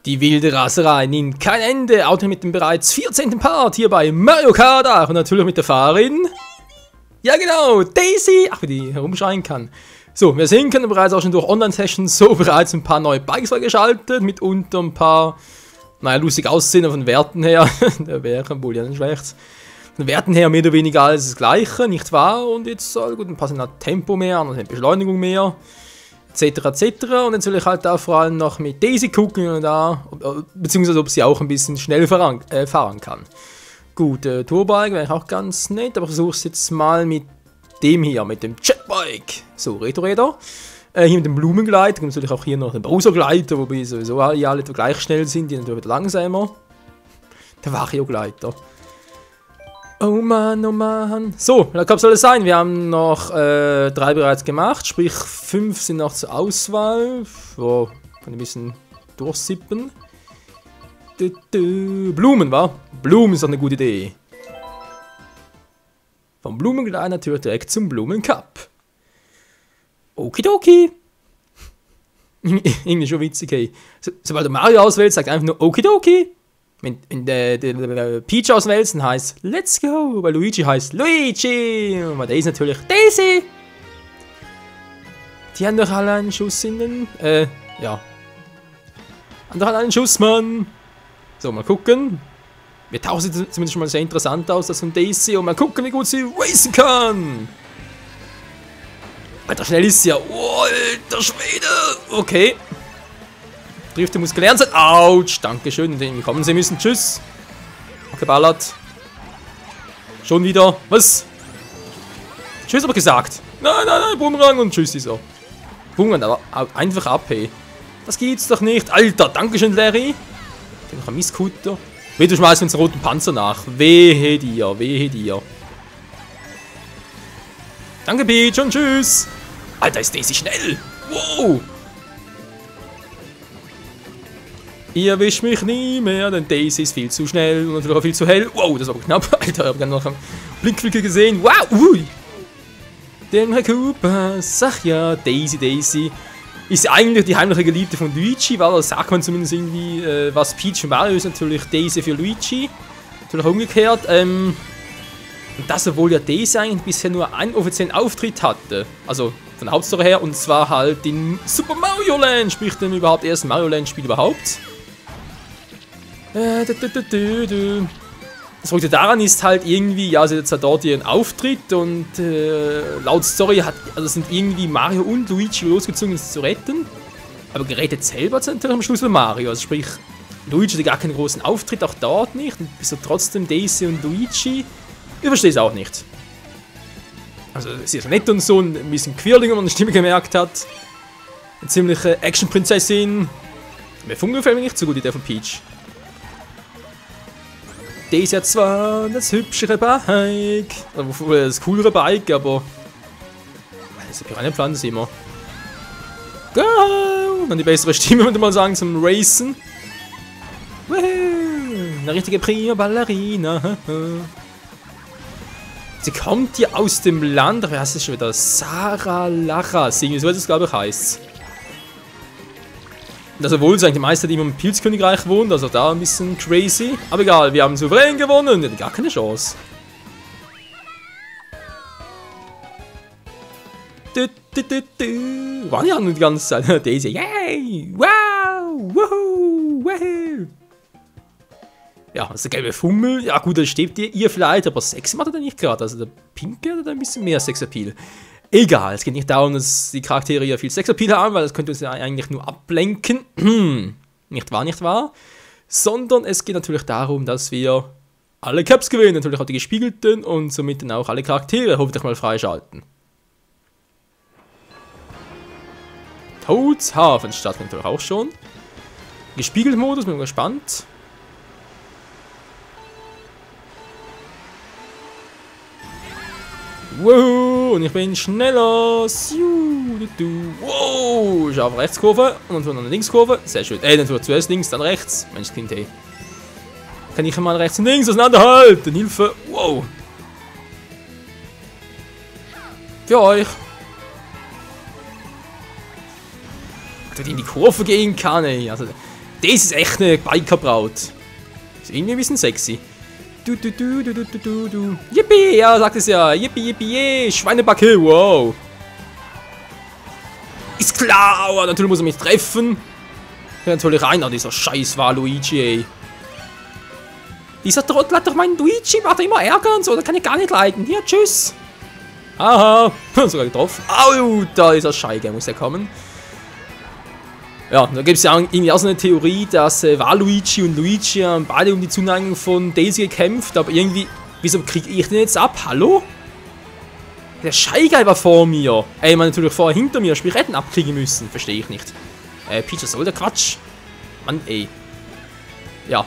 Die wilde Raserei nimmt kein Ende, auch mit dem bereits 14. Part hier bei Mario Kart 8 und natürlich mit der Fahrerin. Ja genau, Daisy! Ach, wie die herumschreien kann. So, wir sehen können bereits auch schon durch Online-Sessions so bereits ein paar neue Bikes freigeschaltet, mitunter ein paar, naja, lustig aussehen von Werten her. Der wäre wohl ja nicht schlecht. Von Werten her mehr oder weniger alles das Gleiche, nicht wahr? Und jetzt, gut, ein paar sind halt Tempo mehr, andere sind Beschleunigung mehr. Etc. etc. Und jetzt will ich halt da vor allem noch mit Daisy gucken und da, beziehungsweise ob sie auch ein bisschen schnell fahren kann. Gut, Tourbike wäre auch ganz nett, aber ich versuche es jetzt mal mit dem hier, mit dem Jetbike. So, Retro-Räder. Hier mit dem Blumengleiter und natürlich auch hier noch den Browser-Gleiter, wobei sowieso alle etwa gleich schnell sind, die natürlich langsamer. Der Vario-Gleiter. Oh Mann, oh Mann. So, da soll es sein. Wir haben noch 3 bereits gemacht, sprich 5 sind noch zur Auswahl. So, kann ein bisschen durchsippen. Blumen, wa? Blumen ist doch eine gute Idee. Vom Blumengleiter natürlich direkt zum Blumencup. Okidoki. Irgendwie schon witzig, hey. Sobald du Mario auswählst, sagt einfach nur Okidoki. Wenn der Peach auswählt, heißt Let's go, weil Luigi heißt Luigi. Und bei Daisy natürlich Daisy. Die haben doch alle einen Schuss in den, ja. Haben doch alle einen Schuss, Mann. So, mal gucken. Mir taucht sie zumindest schon mal sehr interessant aus, das von Daisy. Und mal gucken, wie gut sie racen kann. Alter, schnell ist sie ja. Oh, alter Schwede. Okay. Drifte muss gelernt sein. Autsch, dankeschön. Den kommen sie müssen. Tschüss. Geballert. Schon wieder. Was? Tschüss aber gesagt. Nein, nein, nein. Bumerang und tschüss ist so. Bumerang, aber einfach ab, hey. Das gibt's doch nicht. Alter, dankeschön, Larry. Den noch ein Misskutter. Weh, du schmeißt uns einen roten Panzer nach. Wehe dir, wehe dir. Danke, Peach und tschüss. Alter, ist Daisy schnell. Wow. Ihr wischt mich nie mehr, denn Daisy ist viel zu schnell und natürlich auch viel zu hell. Wow, das war knapp. Alter, ich habe gerade noch einen Blinkwinkel gesehen. Wow, ui. Den Herr Cooper, sag ja, Daisy. Ist eigentlich die heimliche Geliebte von Luigi, weil das sagt man zumindest irgendwie, was Peach für Mario ist, natürlich Daisy für Luigi. Natürlich auch umgekehrt. Und das, obwohl ja Daisy eigentlich bisher nur einen offiziellen Auftritt hatte. Also von der Hauptstory her, und zwar halt in Super Mario Land, sprich dem überhaupt ersten Mario Land Spiel überhaupt. Das Verrückte daran ist halt irgendwie, ja, sie hat jetzt dort ihren Auftritt und laut Story sind irgendwie Mario und Luigi losgezogen, sie zu retten. Aber gerettet selber hat natürlich am Schluss nur Mario. Also sprich, Luigi hat gar keinen großen Auftritt, auch dort nicht. Und wieso trotzdem Daisy und Luigi? Ich verstehe es auch nicht. Also sie ist nett und so, ein bisschen quirlig, wenn man die Stimme gemerkt hat. Eine ziemliche Action-Prinzessin. Mir gefällt mir nicht so gut, die der von Peach. Daisy hat zwar das hübschere Bike, also das coolere Bike, aber das ist eine Pflanze immer. Go! Dann die bessere Stimme, würde man sagen, zum Racen. Woohoo! Eine richtige Prima Ballerina. Sie kommt hier aus dem Land, wer heißt das schon wieder? Saralacha, so das glaube ich heißt. Also obwohl es eigentlich die meisten, die immer im Pilzkönigreich wohnt, also da ein bisschen crazy. Aber egal, wir haben souverän gewonnen, wir hatten gar keine Chance. Waren ja nur die ganze Zeit. Daisy, yay! Wow! Woohoo! Woohoo! Ja, das ist der gelbe Fummel. Ja gut, das steht ihr vielleicht, aber Sex macht er nicht gerade. Also der Pinke hat ein bisschen mehr Sexappeal. Egal, es geht nicht darum, dass die Charaktere ja viel Sexappeal haben, weil das könnte uns ja eigentlich nur ablenken. Nicht wahr, nicht wahr? Sondern es geht natürlich darum, dass wir alle Caps gewinnen, natürlich auch die gespiegelten und somit dann auch alle Charaktere hoffentlich mal freischalten. Toads Hafen starten natürlich auch schon. Gespiegelt Modus, bin gespannt. Wow, und ich bin schneller. Wow, ich habe Rechtskurve und dann eine Linkskurve. Sehr schön. Dann zuerst links, dann rechts. Mensch, Kind, hey. Kann ich mal rechts und links auseinanderhalten? Hilfe. Wow. Für euch. Dass ich in die Kurve gehen kann, ey. Also, Das ist echt eine Bikerbraut. Ist irgendwie ein bisschen sexy. Du. Yippie, ja, sagt es ja. Yippie, yippie, Schweinebacke, wow. Ist klar, aber natürlich muss er mich treffen. Ja, natürlich rein, dieser scheiß Waluigi, ey. Dieser Trottel hat doch meinen Luigi, macht er immer Ärger und so, das kann ich gar nicht leiden. Hier, tschüss. Aha, sogar getroffen. Au, da ist er Scheige, muss er kommen. Ja, da gibt es ja irgendwie auch so eine Theorie, dass Waluigi und Luigi beide um die Zuneigung von Daisy gekämpft, aber irgendwie, wieso kriege ich den jetzt ab? Hallo? Der Scheige war vor mir. Ey, man natürlich vorher hinter mir, sprich hätten abkriegen müssen, verstehe ich nicht. Peach, was soll der Quatsch? Mann, ey. Ja.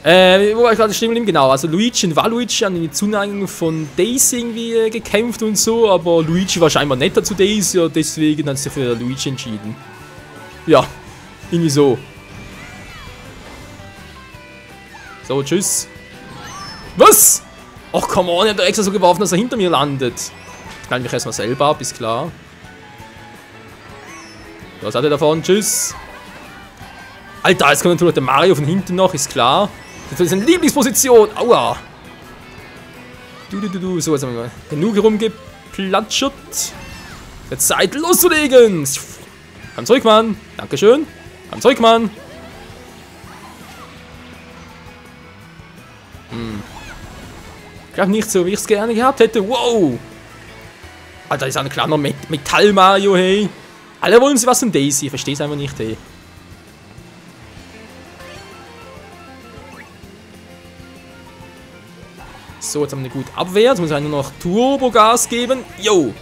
Wo war ich gerade stehen geblieben? Genau, also Luigi und Waluigi haben in die Zuneigung von Daisy irgendwie gekämpft und so, aber Luigi war scheinbar netter zu Daisy und deswegen hat sich für Luigi entschieden. Ja, irgendwie so. So, tschüss. Was? Ach, come on, er hat extra so geworfen, dass er hinter mir landet. Ich knall mich erstmal selber ab, ist klar. Was hat er davon? Tschüss. Alter, jetzt kommt natürlich der Mario von hinten noch, ist klar. Das ist seine Lieblingsposition. Aua. Du. So, jetzt haben wir genug rumgeplatschert. Jetzt Zeit loszulegen. Komm zurück, Mann. Dankeschön. Komm zurück, Mann. Ich glaube nicht so, wie ich es gerne gehabt hätte. Wow. Alter, das ist ein kleiner Metall-Mario, hey. Alle wollen sie was von Daisy. Ich verstehe es einfach nicht, hey. So, jetzt haben wir eine gute Abwehr. Jetzt muss ich nur noch Turbo-Gas geben. Yo.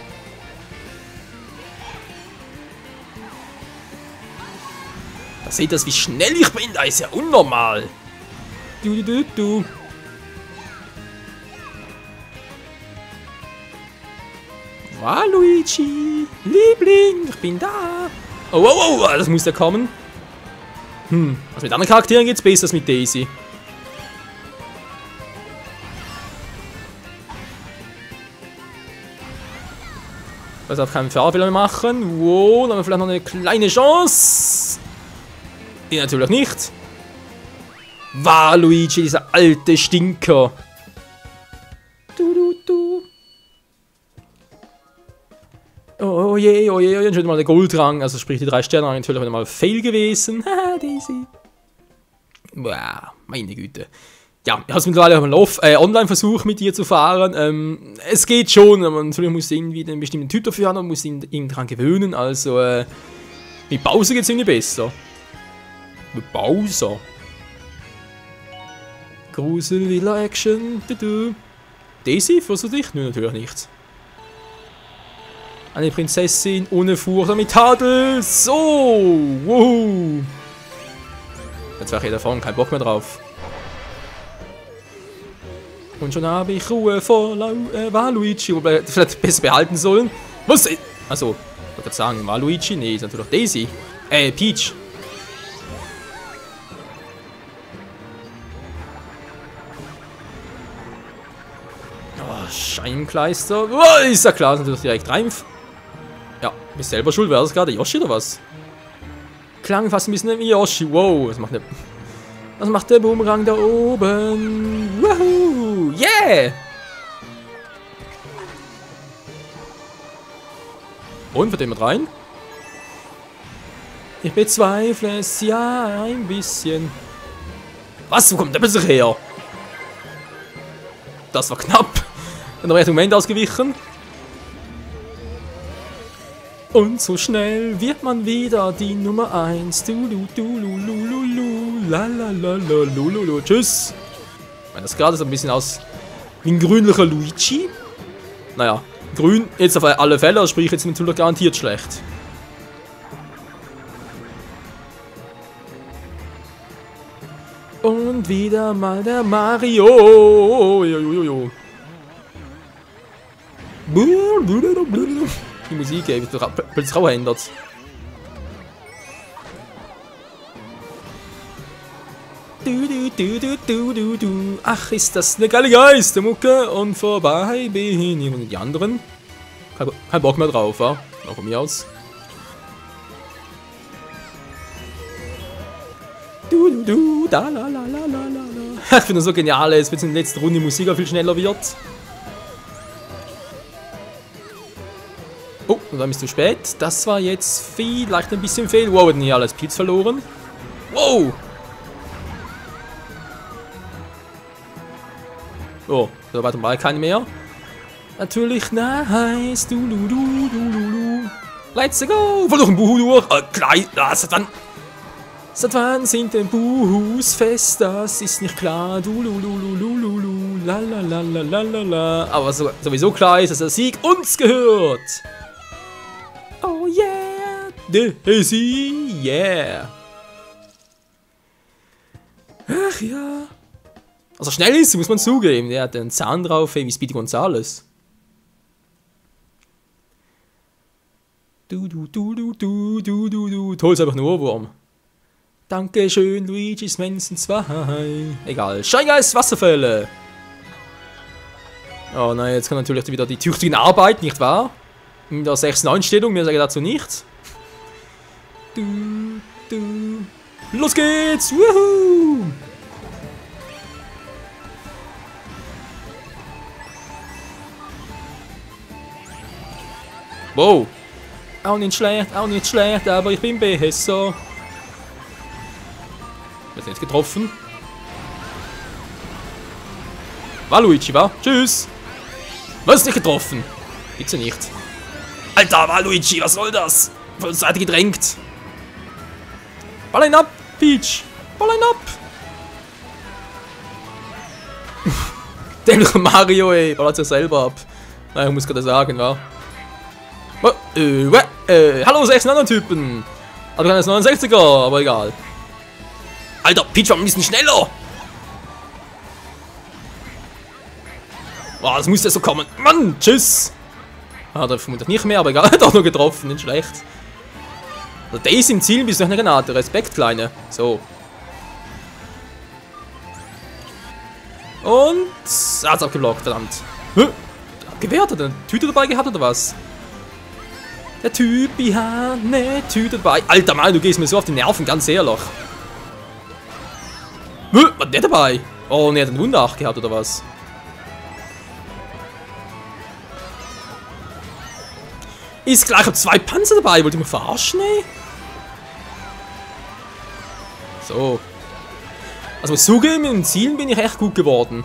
Da seht ihr, wie schnell ich bin. Da ist ja unnormal. Du. Waluigi, Liebling, ich bin da. Oh, das muss ja kommen. Was mit anderen Charakteren geht's besser als mit Daisy. Ich darf keinen Fahrfehler mehr machen. Wow, dann haben wir vielleicht noch eine kleine Chance. Die natürlich nicht. Waluigi, dieser alte Stinker. Du. Oh je, schon mal der Goldrang, also sprich die 3 Sterne, natürlich wieder mal fail gewesen. Haha, Daisy. Wow, meine Güte. Ja, ich habe es mittlerweile auch einen Online-Versuch mit ihr zu fahren. Es geht schon, aber natürlich muss irgendwie einen bestimmten Typ dafür haben und muss ihn daran gewöhnen. Also, mit Bowser geht es irgendwie besser. Mit Bowser. Grusel-Villa-Action. Daisy, versuch dich? Nö, natürlich nicht. Eine Prinzessin ohne Furcht mit Tadel. So, wow. Jetzt wäre ich davon, kein Bock mehr drauf. Und schon habe ich Ruhe vor Waluigi, wobei vielleicht besser behalten sollen. Was? Achso, ich wollte gerade sagen, Waluigi? Nee, ist natürlich Daisy. Peach. Oh, Scheinkleister. Oh, ist ja klar, ist natürlich direkt rein. Ja, bist selber schuld, wäre das gerade Yoshi oder was? Klang fast ein bisschen wie Yoshi. Wow, was macht der Boomerang da oben? Woohoo! Yeah! Und, wird jemand rein? Ich bezweifle es ja ein bisschen. Was? Wo kommt der plötzlich her? Das war knapp. Dann habe ich den Moment ausgewichen. Und so schnell wird man wieder die Nummer 1. Lalalala. Tschüss. Ich meine, das gerade so ein bisschen aus wie ein grünlicher Luigi. Naja, grün jetzt auf alle Fälle, sprich jetzt natürlich garantiert schlecht. Und wieder mal der Mario. Die Musik wird plötzlich auch ändert. Ach, ist das eine geile Geistermucke. Und vorbei bin ich und die anderen. Kein Bock mehr drauf, wa? Auch von mir aus. Du, du, da, la, la, la, la, la. Ich finde das so genial, jetzt wird in der letzten Runde die Musik auch viel schneller wird. Oh, und dann bist du spät. Das war jetzt vielleicht ein bisschen fehl. Wow, hat nicht alles Pilz verloren. Wow! Oh, so weit war kein mehr. Natürlich nice. Du, du, du, du, du, du. Let's go! Voll durch den Buhu durch. Klein. Seit wann sind denn Buhus fest? Das ist nicht klar. Du, lu, lu, lu, lu, lu, lu. La, la, la, la, la, la, la. Aber sowieso klar ist, dass der Sieg uns gehört. Oh yeah! Daisy, yeah! Ach ja. Also schnell ist, muss man zugeben. Der hat einen Zahn drauf, wie Speedy Gonzales. Du, du, du, du, du, du, du, du. Toll, ist einfach ein Ohrwurm. Dankeschön, Luigi's Mansion 2. Egal. Scheingeist Wasserfälle. Oh nein, jetzt kann natürlich wieder die tüchtigen Arbeit, nicht wahr? In der 6-9-Stellung, mir sage dazu nichts. Du, du. Los geht's! Wuhu! Wow! Auch nicht schlecht, aber ich bin besser. Wir sind jetzt getroffen. War Luigi, wa? Tschüss! Was ist nicht getroffen? Gibt's ja nicht. Alter, war Luigi, was soll das? Von der Seite gedrängt. Ball ihn ab, Peach! Ball ihn ab! Der Mario, ey, ballert sich selber ab. Nein, ich muss gerade sagen, wa? Hallo, 6 Nanotypen! Also kann das 69er, aber egal. Alter, Peach war ein bisschen schneller! Boah, das muss ja so kommen. Mann, tschüss! Ah, der vermutlich nicht mehr, aber egal, hat auch nur getroffen, nicht schlecht. Also Daisy im Ziel bist du noch eine Granate. Respekt, Kleine. So. Und... Ah, hat's abgeblockt, verdammt. Abgewehrt, hat er eine Tüte dabei gehabt, oder was? Der Typi hat eine Tüte dabei. Alter Mann, du gehst mir so auf die Nerven, ganz ehrlich. Was hat der dabei? Oh, ne, hat einen Wunderach gehabt, oder was? Ist gleich, ich hab 2 Panzer dabei. Wollt ihr mich verarschen, ey? So. Also muss zugeben, mit den Zielen bin ich echt gut geworden.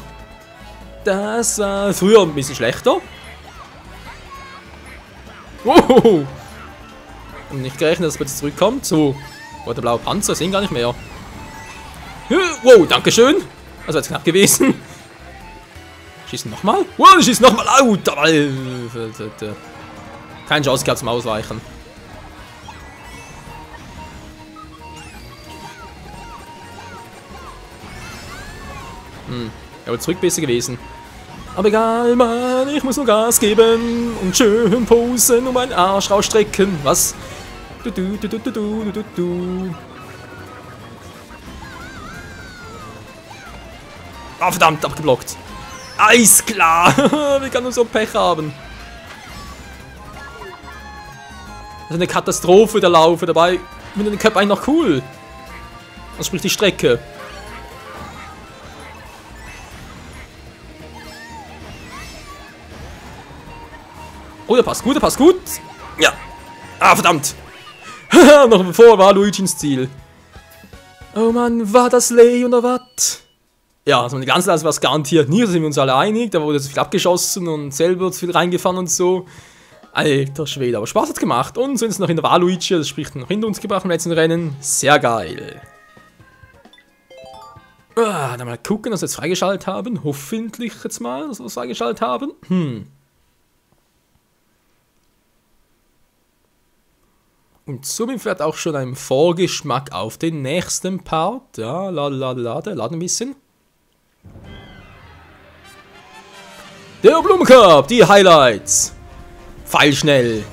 Das war früher ein bisschen schlechter. Wow. Und nicht gerechnet, dass es jetzt zurückkommt. So. Oh, der blaue Panzer, sehen gar nicht mehr. Wow, dankeschön. Das war jetzt knapp gewesen. Schießen nochmal. Wow, schießen nochmal. Keine Chance gehabt zum Ausweichen. Aber zurück besser gewesen. Aber egal, Mann, ich muss nur Gas geben und schön posen und meinen Arsch rausstrecken. Was? Ah, verdammt, abgeblockt. Eisklar! Wie kann man so Pech haben? Das ist eine Katastrophe, der Laufe dabei. Ich finde den Cup eigentlich noch cool. Das spricht die Strecke. Oh, der passt gut, der passt gut. Ja. Ah, verdammt. Noch bevor war Luigi ins Ziel. Oh Mann, war das Lay oder was? Ja, also die ganze Zeit war es garantiert nie, da sind wir uns alle einig. Da wurde zu viel abgeschossen und selber zu viel reingefahren und so. Alter Schwede, aber Spaß hat gemacht. Und so ist es noch in der Waluigi, das spricht noch hinter uns gebracht im letzten Rennen. Sehr geil. Dann mal gucken, dass wir jetzt freigeschaltet haben. Hoffentlich jetzt mal, dass wir es freigeschaltet haben. Und somit wird auch schon ein Vorgeschmack auf den nächsten Part. Ja, lade ein bisschen. Der Blumencup, die Highlights. Pfeilschnell.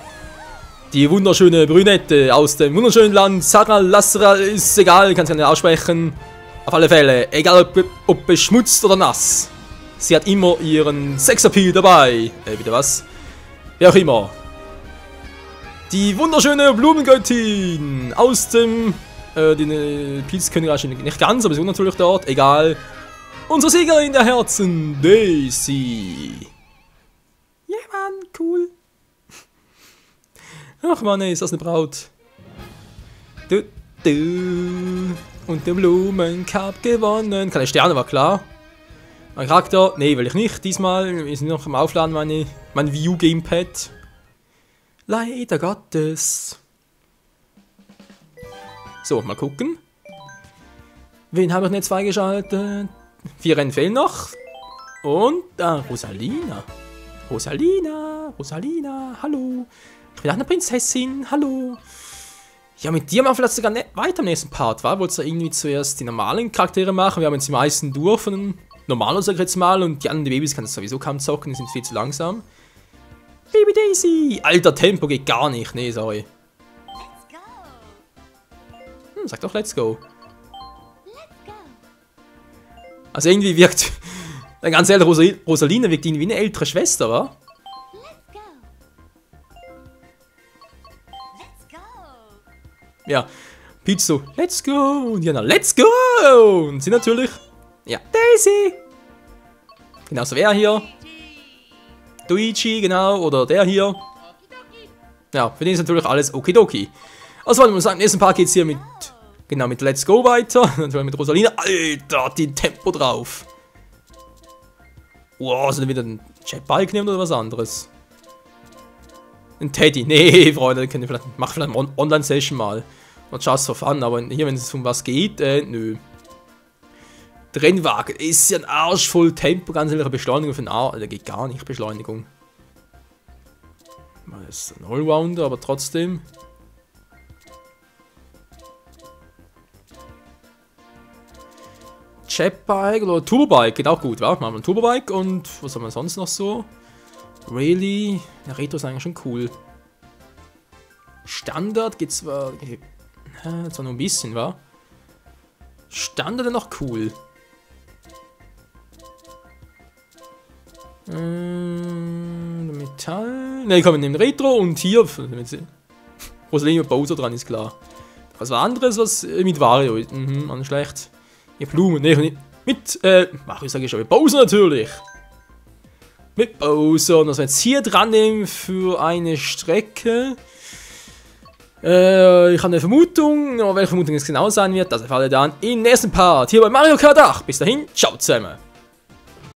Die wunderschöne Brünette aus dem wunderschönen Land Sarah Lasra, ist egal, kannst du nicht aussprechen. Auf alle Fälle, egal ob beschmutzt oder nass. Sie hat immer ihren Sexappeal dabei. Bitte was? Wie auch immer. Die wunderschöne Blumengöttin aus dem Die Pilzkönigin ist nicht ganz, aber sie ist natürlich dort. Egal. Unsere Siegerin der Herzen, Daisy. Ja, Mann, cool. Ach Mann, ey, ist das eine Braut. Du, du. Und den Blumencup gewonnen. Keine Sterne, war klar. Mein Charakter, nee, will ich nicht. Diesmal, wir sind noch am Aufladen, mein View-Gamepad. Leider Gottes. So, mal gucken. Wen habe ich nicht freigeschaltet? 4 Rennen fehlen noch. Und, Rosalina. Rosalina, hallo. Ich bin auch eine Prinzessin, hallo. Ja, mit dir machen wir vielleicht sogar weiter im nächsten Part, wa? Wolltest du irgendwie zuerst die normalen Charaktere machen? Wir haben jetzt die meisten durch von den normalen, sag ich jetzt mal. Und die anderen die Babys kann das sowieso kaum zocken, die sind viel zu langsam. Baby Daisy! Alter, Tempo geht gar nicht. Nee, sorry. Sag doch let's go. Also irgendwie wirkt... Ganz ehrlich, Rosalina wirkt irgendwie wie eine ältere Schwester, wa? Ja, Peach so, let's go. Und Jana, let's go. Und sie natürlich, ja, Daisy. Genauso wer hier. Luigi, genau, oder der hier. Ja, für den ist natürlich alles okidoki. Also, wollen wir sagen, im nächsten Part geht es hier mit, genau, mit Let's Go weiter. Natürlich mit Rosalina. Alter, hat die Tempo drauf. Wow, sind wir wieder einen Jetbike nehmen oder was anderes? Ein Teddy. Nee, Freunde, könnt ihr vielleicht, mach vielleicht eine Online-Session mal. Not just for fun, aber hier, wenn es um was geht, nö. Der Rennwagen ist ja ein Arsch voll Tempo, ganz ehrlich, Beschleunigung für den Arsch. Der geht gar nicht, Beschleunigung. Das ist ein Allrounder, aber trotzdem. Jetbike oder Turbobike geht auch gut, wa? Machen wir ein Turbobike und was haben wir sonst noch so? Rayleigh, der Retro ist eigentlich schon cool. Standard geht's zwar nur ein bisschen, wa? Standard ist noch cool. Metall. Ne, komm, wir nehmen Retro und hier. Rosalina und Bowser dran, ist klar. Was war anderes, was mit Wario ist? An schlecht. Ja, Blumen, ne, mit, ich sage schon, mit Bowser natürlich. Mit Bowser. Und was wir jetzt hier dran nehmen für eine Strecke. Ich habe eine Vermutung, aber welche Vermutung es genau sein wird, das erfahrt ihr dann im nächsten Part hier bei Mario Kart 8. Bis dahin, ciao zusammen.